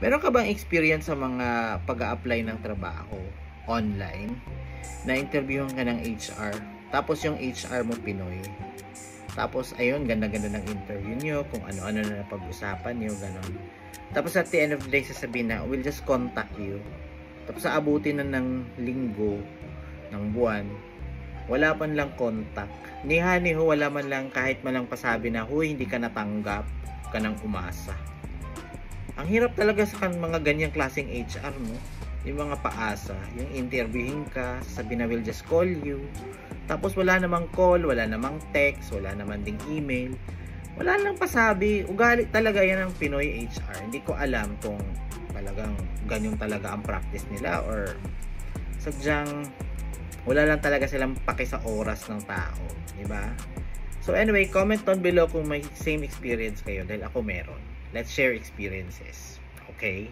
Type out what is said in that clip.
Meron ka bang experience sa mga pag-a-apply ng trabaho online? Na-interviewhan ka ng HR, tapos yung HR mo Pinoy. Tapos ayun, ganda-ganda ng interview nyo, kung ano-ano na napag-usapan nyo, gano'n. Tapos at the end of the day, sasabihin na, we'll just contact you. Tapos aabutin na ng linggo, ng buwan, wala man lang contact. Ni ho, wala man lang kahit man lang pasabi na, huy, hindi ka natanggap, ka nang umasa. Ang hirap talaga sa mga ganyang klaseng HR, no? Yung mga paasa, yung interviewin ka, sabi na we'll just call you. Tapos wala namang call, wala namang text, wala namang ding email. Wala nang pasabi. Ugali talaga yan ng Pinoy HR. Hindi ko alam kung talagang ganyan talaga ang practice nila or sadyang wala lang talaga silang paki sa oras ng tao, di ba? So anyway, comment down below kung may same experience kayo dahil ako meron. Let's share experiences. Okay?